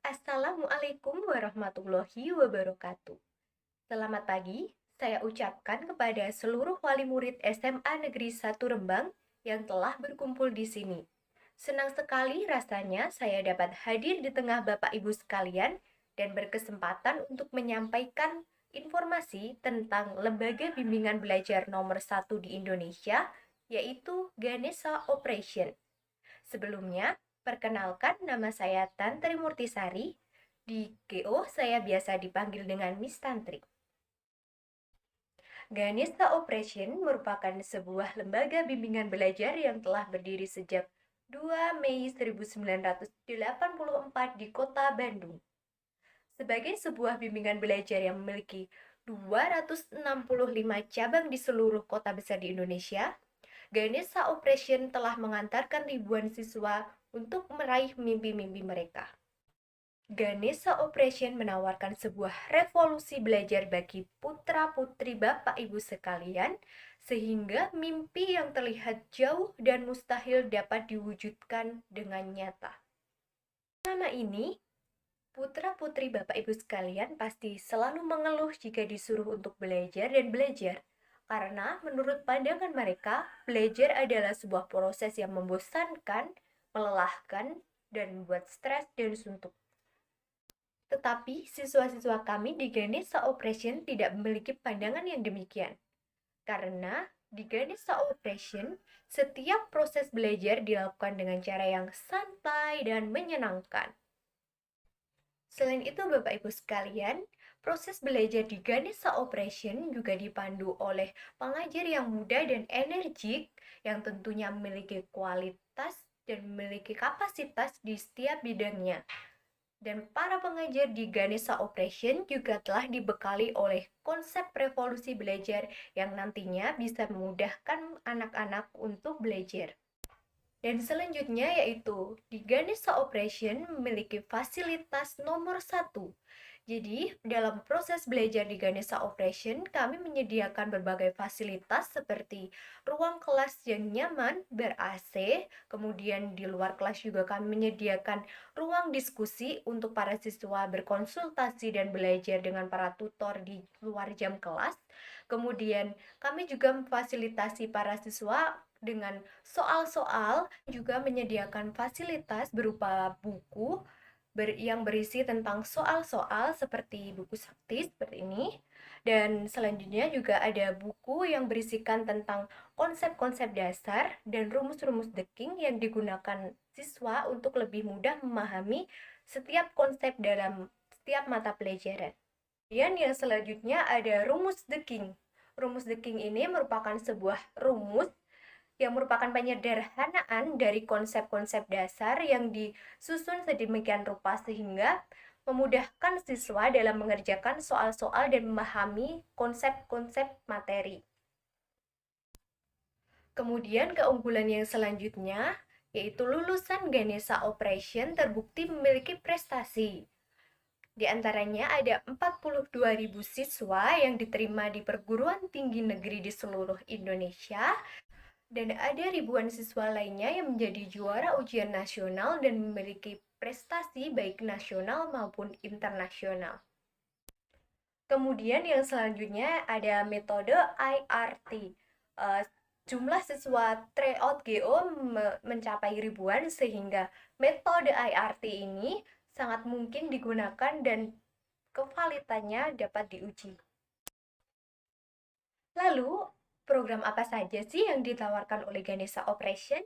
Assalamualaikum warahmatullahi wabarakatuh. Selamat pagi, saya ucapkan kepada seluruh wali murid SMA Negeri 1 Rembang yang telah berkumpul di sini. Senang sekali rasanya saya dapat hadir di tengah Bapak Ibu sekalian dan berkesempatan untuk menyampaikan informasi tentang Lembaga Bimbingan Belajar nomor 1 di Indonesia, yaitu Ganesha Operation. Sebelumnya, perkenalkan nama saya Tantri Murtisari. Di GO saya biasa dipanggil dengan Miss Tantri. Ganesha Operation merupakan sebuah lembaga bimbingan belajar yang telah berdiri sejak 2 Mei 1984 di kota Bandung. Sebagai sebuah bimbingan belajar yang memiliki 265 cabang di seluruh kota besar di Indonesia, Ganesha Operation telah mengantarkan ribuan siswa untuk meraih mimpi-mimpi mereka. Ganesha Operation menawarkan sebuah revolusi belajar bagi putra-putri Bapak Ibu sekalian, sehingga mimpi yang terlihat jauh dan mustahil dapat diwujudkan dengan nyata. Selama ini, putra-putri Bapak Ibu sekalian pasti selalu mengeluh jika disuruh untuk belajar dan belajar, karena menurut pandangan mereka, belajar adalah sebuah proses yang membosankan, melelahkan, dan membuat stres dan suntuk. Tetapi siswa-siswa kami di Ganesha Operation tidak memiliki pandangan yang demikian. Karena di Ganesha Operation, setiap proses belajar dilakukan dengan cara yang santai dan menyenangkan. Selain itu, Bapak Ibu sekalian, proses belajar di Ganesha Operation juga dipandu oleh pengajar yang muda dan energik yang tentunya memiliki kualitas dan memiliki kapasitas di setiap bidangnya. Dan para pengajar di Ganesha Operation juga telah dibekali oleh konsep revolusi belajar yang nantinya bisa memudahkan anak-anak untuk belajar. Dan selanjutnya yaitu di Ganesha Operation memiliki fasilitas nomor 1. Jadi, dalam proses belajar di Ganesha Operation, kami menyediakan berbagai fasilitas seperti ruang kelas yang nyaman, ber-AC, kemudian di luar kelas juga kami menyediakan ruang diskusi untuk para siswa berkonsultasi dan belajar dengan para tutor di luar jam kelas. Kemudian, kami juga memfasilitasi para siswa dengan soal-soal, juga menyediakan fasilitas berupa buku yang berisi tentang soal-soal seperti buku sakti seperti ini. Dan selanjutnya juga ada buku yang berisikan tentang konsep-konsep dasar dan rumus-rumus deking yang digunakan siswa untuk lebih mudah memahami setiap konsep dalam setiap mata pelajaran. Kemudian yang selanjutnya ada rumus deking. Rumus deking ini merupakan sebuah rumus yang merupakan penyederhanaan dari konsep-konsep dasar yang disusun sedemikian rupa sehingga memudahkan siswa dalam mengerjakan soal-soal dan memahami konsep-konsep materi. Kemudian keunggulan yang selanjutnya yaitu lulusan Ganesha Operation terbukti memiliki prestasi. Di antaranya ada 42.000 siswa yang diterima di perguruan tinggi negeri di seluruh Indonesia, dan ada ribuan siswa lainnya yang menjadi juara ujian nasional dan memiliki prestasi baik nasional maupun internasional. Kemudian yang selanjutnya ada metode IRT. Jumlah siswa tryout GO mencapai ribuan sehingga metode IRT ini sangat mungkin digunakan dan kevalitannya dapat diuji. Lalu, program apa saja sih yang ditawarkan oleh Ganesha Operation?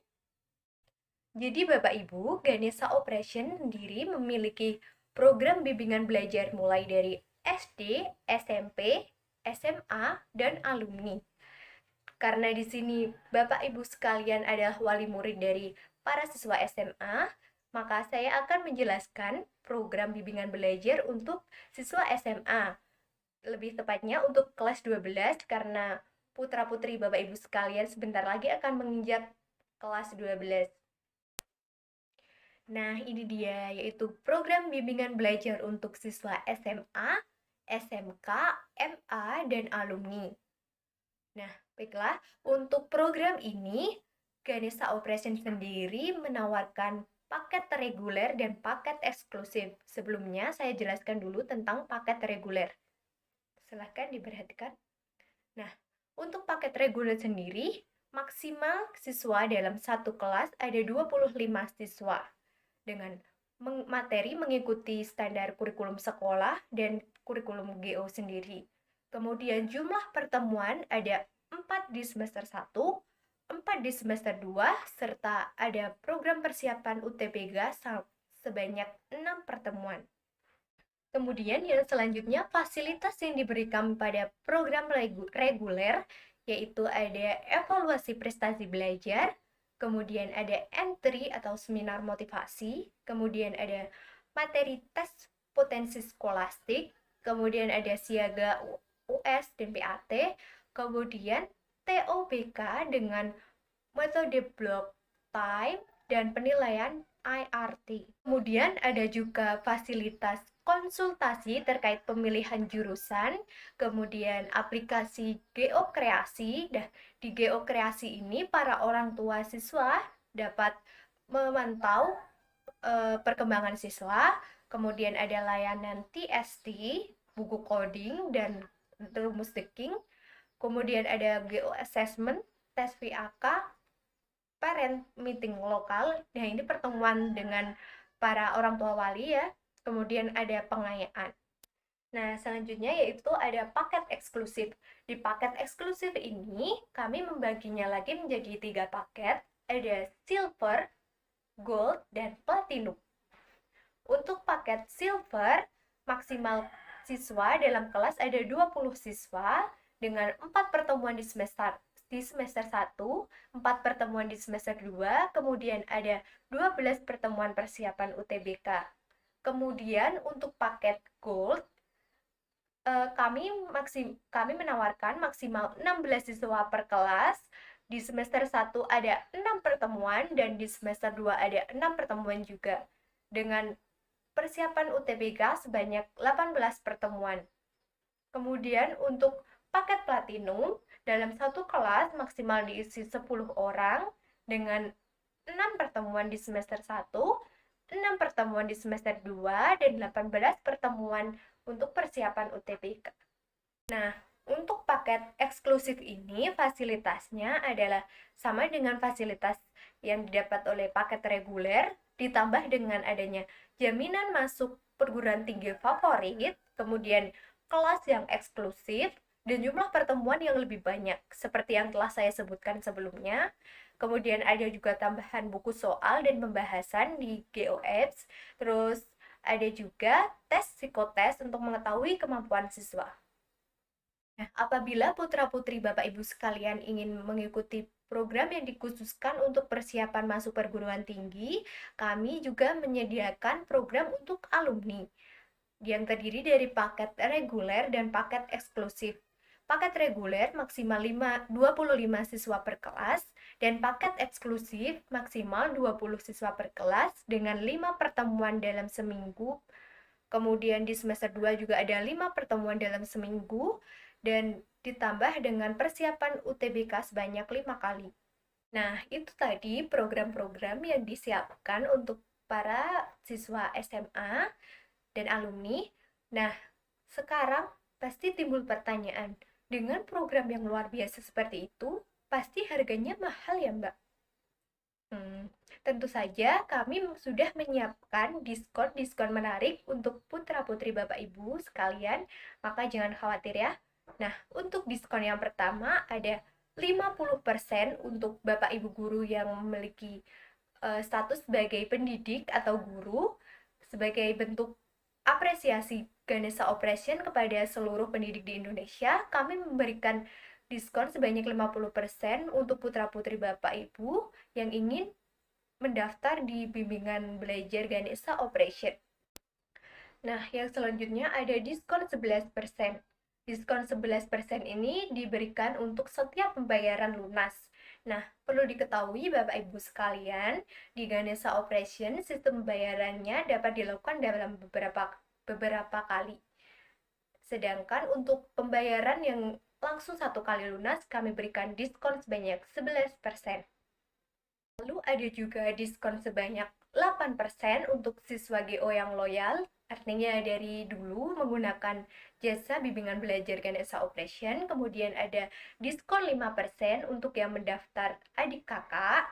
Jadi Bapak Ibu, Ganesha Operation sendiri memiliki program bimbingan belajar mulai dari SD, SMP, SMA, dan alumni. Karena di sini Bapak Ibu sekalian adalah wali murid dari para siswa SMA, maka saya akan menjelaskan program bimbingan belajar untuk siswa SMA. Lebih tepatnya untuk kelas 12 karena putra-putri Bapak Ibu sekalian sebentar lagi akan menginjak kelas 12. Nah, ini dia, yaitu program bimbingan belajar untuk siswa SMA, SMK, MA, dan alumni. Nah, baiklah, untuk program ini, Ganesha Operation sendiri menawarkan paket reguler dan paket eksklusif. Sebelumnya saya jelaskan dulu tentang paket reguler. Silahkan diperhatikan. Nah, untuk paket reguler sendiri, maksimal siswa dalam satu kelas ada 25 siswa dengan materi mengikuti standar kurikulum sekolah dan kurikulum GO sendiri. Kemudian jumlah pertemuan ada 4 di semester 1, 4 di semester 2, serta ada program persiapan UTBK sebanyak 6 pertemuan. Kemudian yang selanjutnya fasilitas yang diberikan pada program reguler yaitu ada evaluasi prestasi belajar, kemudian ada entry atau seminar motivasi, kemudian ada materi tes potensi skolastik, kemudian ada siaga US dan PAT, kemudian TOBK dengan metode block time dan penilaian IRT. Kemudian ada juga fasilitas konsultasi terkait pemilihan jurusan, kemudian aplikasi geokreasi. Nah, di geokreasi ini para orang tua siswa dapat memantau perkembangan siswa, kemudian ada layanan TST, buku coding dan rumus deking, kemudian ada geo assessment, tes VAK, parent meeting lokal. Nah, ini pertemuan dengan para orang tua wali ya. Kemudian ada pengayaan. Nah, selanjutnya yaitu ada paket eksklusif. Di paket eksklusif ini, kami membaginya lagi menjadi 3 paket. Ada silver, gold, dan platinum. Untuk paket silver, maksimal siswa dalam kelas ada 20 siswa dengan 4 pertemuan di semester 1, 4 pertemuan di semester 2, kemudian ada 12 pertemuan persiapan UTBK. Kemudian untuk paket gold, kami menawarkan maksimal 16 siswa per kelas. Di semester 1 ada 6 pertemuan dan di semester 2 ada 6 pertemuan juga. Dengan persiapan UTBK sebanyak 18 pertemuan. Kemudian untuk paket platinum, dalam satu kelas maksimal diisi 10 orang dengan 6 pertemuan di semester 1, 6 pertemuan di semester 2, dan 18 pertemuan untuk persiapan UTBK. Nah, untuk paket eksklusif ini fasilitasnya adalah sama dengan fasilitas yang didapat oleh paket reguler, ditambah dengan adanya jaminan masuk perguruan tinggi favorit, kemudian kelas yang eksklusif, dan jumlah pertemuan yang lebih banyak, seperti yang telah saya sebutkan sebelumnya. Kemudian ada juga tambahan buku soal dan pembahasan di GeoApps. Terus ada juga tes psikotes untuk mengetahui kemampuan siswa. Nah, apabila putra-putri Bapak Ibu sekalian ingin mengikuti program yang dikhususkan untuk persiapan masuk perguruan tinggi, kami juga menyediakan program untuk alumni yang terdiri dari paket reguler dan paket eksklusif. Paket reguler maksimal 25 siswa per kelas dan paket eksklusif maksimal 20 siswa per kelas dengan 5 pertemuan dalam seminggu. Kemudian di semester 2 juga ada 5 pertemuan dalam seminggu dan ditambah dengan persiapan UTBK sebanyak 5 kali. Nah, itu tadi program-program yang disiapkan untuk para siswa SMA dan alumni. Nah, sekarang pasti timbul pertanyaan, dengan program yang luar biasa seperti itu, pasti harganya mahal ya, Mbak? Tentu saja kami sudah menyiapkan diskon-diskon menarik untuk putra-putri Bapak Ibu sekalian, maka jangan khawatir ya. Nah, untuk diskon yang pertama ada 50% untuk Bapak Ibu guru yang memiliki status sebagai pendidik atau guru sebagai bentuk apresiasi Ganesha Operation kepada seluruh pendidik di Indonesia. Kami memberikan diskon sebanyak 50% untuk putra-putri Bapak Ibu yang ingin mendaftar di bimbingan belajar Ganesha Operation. Nah, yang selanjutnya ada diskon 11%. Diskon 11% ini diberikan untuk setiap pembayaran lunas. Nah, perlu diketahui Bapak Ibu sekalian, di Ganesha Operation sistem pembayarannya dapat dilakukan dalam beberapa kali. Sedangkan untuk pembayaran yang langsung satu kali lunas, kami berikan diskon sebanyak 11%. Lalu ada juga diskon sebanyak 8% untuk siswa GO yang loyal, artinya dari dulu menggunakan jasa bimbingan belajar Ganesha Operation. Kemudian ada diskon 5% untuk yang mendaftar adik kakak.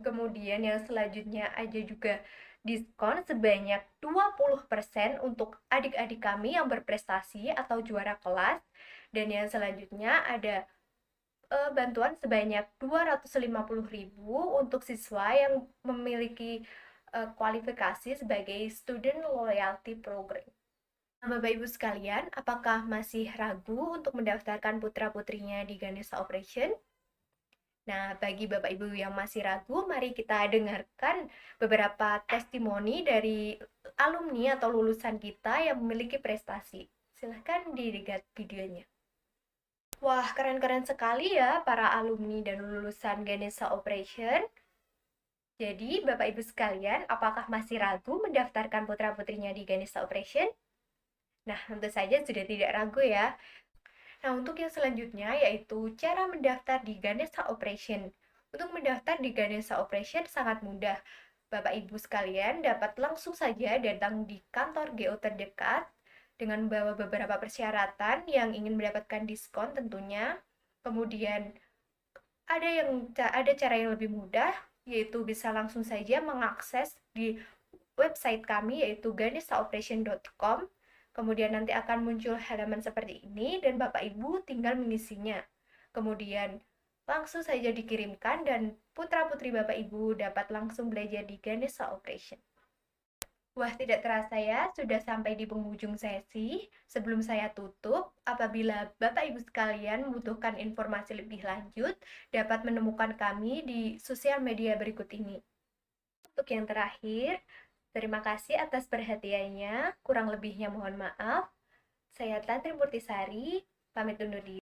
Kemudian yang selanjutnya ada juga diskon sebanyak 20% untuk adik-adik kami yang berprestasi atau juara kelas. Dan yang selanjutnya ada bantuan sebanyak 250.000 untuk siswa yang memiliki kualifikasi sebagai Student Loyalty Program. Nah, Bapak Ibu sekalian, apakah masih ragu untuk mendaftarkan putra-putrinya di Ganesha Operation? Nah, bagi Bapak Ibu yang masih ragu, mari kita dengarkan beberapa testimoni dari alumni atau lulusan kita yang memiliki prestasi. Silahkan dilihat videonya. Wah, keren-keren sekali ya para alumni dan lulusan Ganesha Operation. Jadi, Bapak Ibu sekalian, apakah masih ragu mendaftarkan putra-putrinya di Ganesha Operation? Nah, tentu saja sudah tidak ragu ya. Nah, untuk yang selanjutnya yaitu cara mendaftar di Ganesha Operation. Untuk mendaftar di Ganesha Operation sangat mudah. Bapak Ibu sekalian dapat langsung saja datang di kantor GO terdekat dengan membawa beberapa persyaratan yang ingin mendapatkan diskon tentunya. Kemudian ada cara yang lebih mudah, yaitu bisa langsung saja mengakses di website kami yaitu ganeshaoperation.com. Kemudian nanti akan muncul halaman seperti ini dan Bapak Ibu tinggal mengisinya. Kemudian langsung saja dikirimkan dan putra-putri Bapak Ibu dapat langsung belajar di Ganesha Operation. Wah, tidak terasa ya, sudah sampai di penghujung sesi. Sebelum saya tutup, apabila Bapak Ibu sekalian membutuhkan informasi lebih lanjut, dapat menemukan kami di sosial media berikut ini. Untuk yang terakhir, terima kasih atas perhatiannya. Kurang lebihnya mohon maaf. Saya Tantri Murtisari, pamit undur diri.